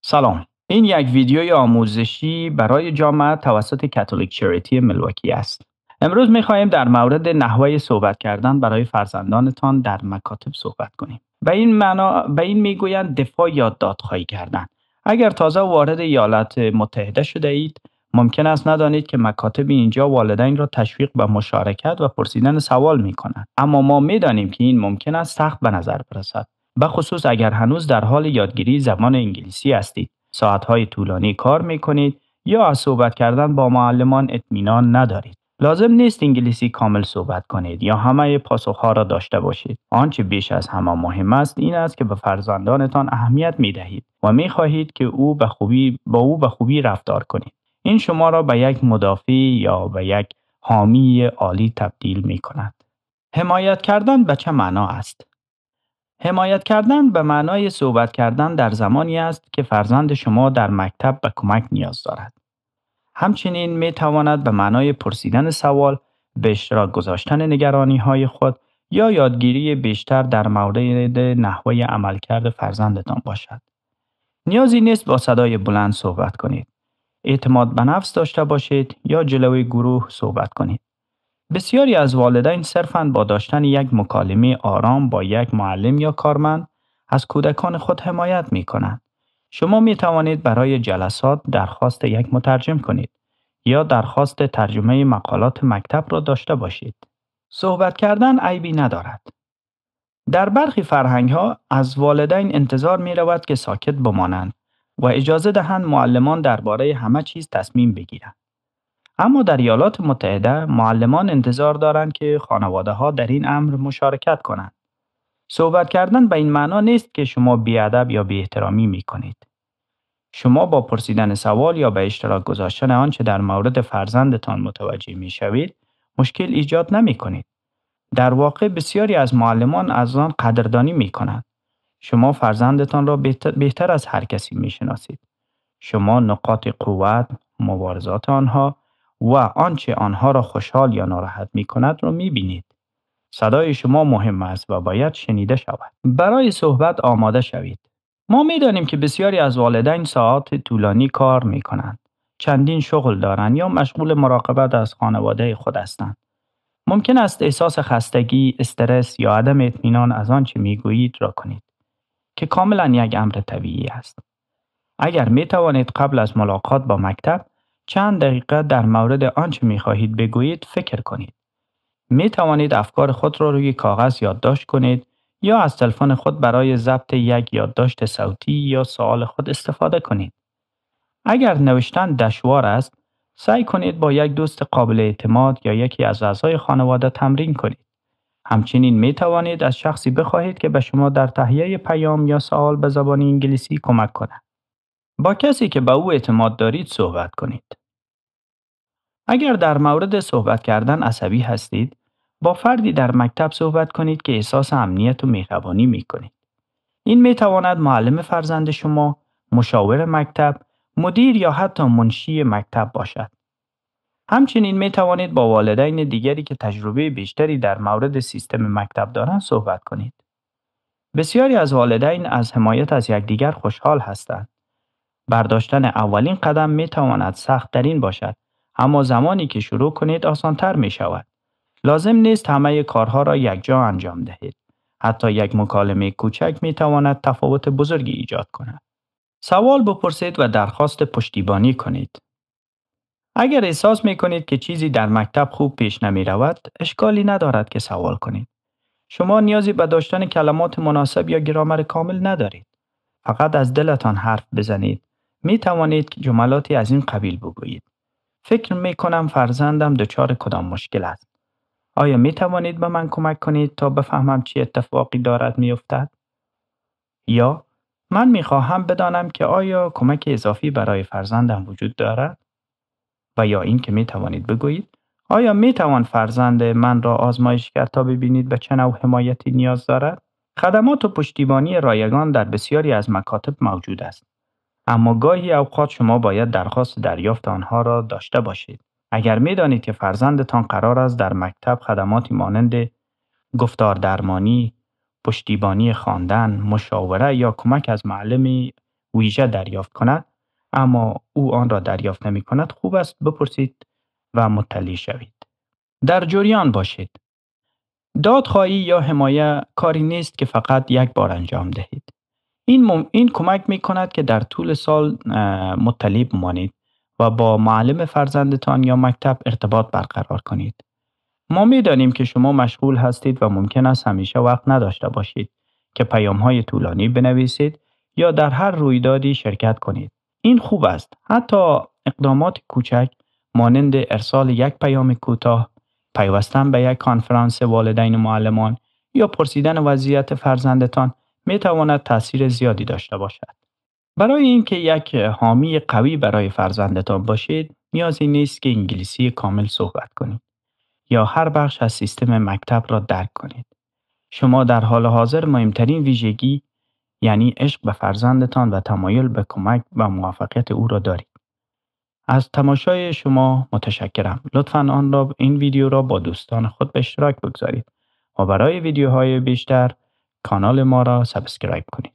سلام. این یک ویدیوی آموزشی برای جامعه توسط کاتولیک چریتی ملواکی است. امروز می‌خواهیم در مورد نحوه صحبت کردن برای فرزندانتان در مکاتب صحبت کنیم. به این میگویند دفاع یا دادخواهی کردن. اگر تازه وارد ایالات متحده شده اید، ممکن است ندانید که مکاتب اینجا والدین را تشویق به مشارکت و پرسیدن سوال می‌کنند. اما ما می‌دانیم که این ممکن است سخت به نظر برسد. به خصوص اگر هنوز در حال یادگیری زبان انگلیسی هستید، ساعتهای طولانی کار می کنید یا از صحبت کردن با معلمان اطمینان ندارید. لازم نیست انگلیسی کامل صحبت کنید یا همه پاسخها را داشته باشید. آنچه بیش از همه مهم است این است که به فرزندانتان اهمیت می دهید و می خواهید که با او به خوبی رفتار کنید. این شما را به یک مدافع یا به یک حامی عالی تبدیل می کند. حمایت کردن به چه معنا است؟ حمایت کردن به معنای صحبت کردن در زمانی است که فرزند شما در مکتب به کمک نیاز دارد. همچنین می تواند به معنای پرسیدن سوال، به اشتراک گذاشتن نگرانی های خود یا یادگیری بیشتر در مورد نحوه عملکرد فرزندتان باشد. نیازی نیست با صدای بلند صحبت کنید. اعتماد به نفس داشته باشید یا جلوی گروه صحبت کنید. بسیاری از والدین صرفاً با داشتن یک مکالمه آرام با یک معلم یا کارمند از کودکان خود حمایت می کنند. شما می توانید برای جلسات درخواست یک مترجم کنید یا درخواست ترجمه مقالات مکتب را داشته باشید. صحبت کردن عیبی ندارد. در برخی فرهنگ‌ها از والدین انتظار می رود که ساکت بمانند و اجازه دهند معلمان درباره همه چیز تصمیم بگیرند. اما در ایالات متحده معلمان انتظار دارند که خانواده ها در این امر مشارکت کنند. صحبت کردن به این معنا نیست که شما بیادب یا بی احترامی می کنید. شما با پرسیدن سوال یا به اشتراک گذاشتن آنچه در مورد فرزندتان متوجه می شوید، مشکل ایجاد نمی کنید. در واقع بسیاری از معلمان از آن قدردانی می کنند. شما فرزندتان را بهتر از هر کسی می شناسید. شما نقاط قوت، مبارزات آنها و آنچه آنها را خوشحال یا ناراحت می کند را می بینید. صدای شما مهم است و باید شنیده شود. برای صحبت آماده شوید. ما می دانیم که بسیاری از والدین ساعات طولانی کار می کنند. چندین شغل دارند یا مشغول مراقبت از خانواده خود هستند. ممکن است احساس خستگی، استرس یا عدم اطمینان از آنچه می گویید را کنید که کاملا یک امر طبیعی است. اگر می توانید قبل از ملاقات با مکتب چند دقیقه در مورد آنچه می خواهید بگویید فکر کنید. می توانید افکار خود را روی کاغذ یادداشت کنید یا از تلفن خود برای ضبط یک یادداشت صوتی یا سوال خود استفاده کنید. اگر نوشتن دشوار است، سعی کنید با یک دوست قابل اعتماد یا یکی از اعضای خانواده تمرین کنید. همچنین می توانید از شخصی بخواهید که به شما در تهیه پیام یا سوال به زبان انگلیسی کمک کند. با کسی که به او اعتماد دارید صحبت کنید. اگر در مورد صحبت کردن عصبی هستید، با فردی در مکتب صحبت کنید که احساس امنیت و مهربانی می کنید. این می تواند معلم فرزند شما، مشاور مکتب، مدیر یا حتی منشی مکتب باشد. همچنین می توانید با والدین دیگری که تجربه بیشتری در مورد سیستم مکتب دارند صحبت کنید. بسیاری از والدین از حمایت از یکدیگر خوشحال هستند. برداشتن اولین قدم می تواند سخت ترین باشد، اما زمانی که شروع کنید آسان تر می شود. لازم نیست همه کارها را یکجا انجام دهید. حتی یک مکالمه کوچک می تواند تفاوت بزرگی ایجاد کند. سوال بپرسید و درخواست پشتیبانی کنید. اگر احساس می کنید که چیزی در مکتب خوب پیش نمی رود، اشکالی ندارد که سوال کنید. شما نیازی به داشتن کلمات مناسب یا گرامر کامل ندارید. فقط از دلتان حرف بزنید. می توانید جملاتی از این قبیل بگویید. فکر می کنم فرزندم دچار کدام مشکل است. آیا می توانید به من کمک کنید تا بفهمم چه اتفاقی دارد می افتد؟ یا من می خواهم بدانم که آیا کمک اضافی برای فرزندم وجود دارد؟ و یا این که می توانید بگویید آیا می توان فرزند من را آزمایش کرد تا ببینید به چه نوع حمایتی نیاز دارد؟ خدمات و پشتیبانی رایگان در بسیاری از مکاتب موجود است. اما گاهی اوقات شما باید درخواست دریافت آنها را داشته باشید. اگر می دانید که فرزندتان قرار است در مکتب خدماتی مانند گفتار درمانی، پشتیبانی خواندن، مشاوره یا کمک از معلمی ویژه دریافت کند اما او آن را دریافت نمی کند، خوب است بپرسید و مطلع شوید. در جریان باشید. دادخواهی یا حمایت کاری نیست که فقط یک بار انجام دهید. این کمک می کند که در طول سال مطلع بمانید و با معلم فرزندتان یا مکتب ارتباط برقرار کنید. ما می دانیم که شما مشغول هستید و ممکن است همیشه وقت نداشته باشید که پیام‌های طولانی بنویسید یا در هر رویدادی شرکت کنید. این خوب است. حتی اقدامات کوچک مانند ارسال یک پیام کوتاه، پیوستن به یک کنفرانس والدین و معلمان یا پرسیدن وضعیت فرزندتان می تواند تأثیر زیادی داشته باشد. برای اینکه یک حامی قوی برای فرزندتان باشید، نیازی نیست که انگلیسی کامل صحبت کنید یا هر بخش از سیستم مکتب را درک کنید. شما در حال حاضر مهمترین ویژگی، یعنی عشق به فرزندتان و تمایل به کمک و موفقیت او را دارید. از تماشای شما متشکرم. لطفاً این ویدیو را با دوستان خود به اشتراک بگذارید و برای ویدیوهای بیشتر کانال ما را سابسکرایب کنید.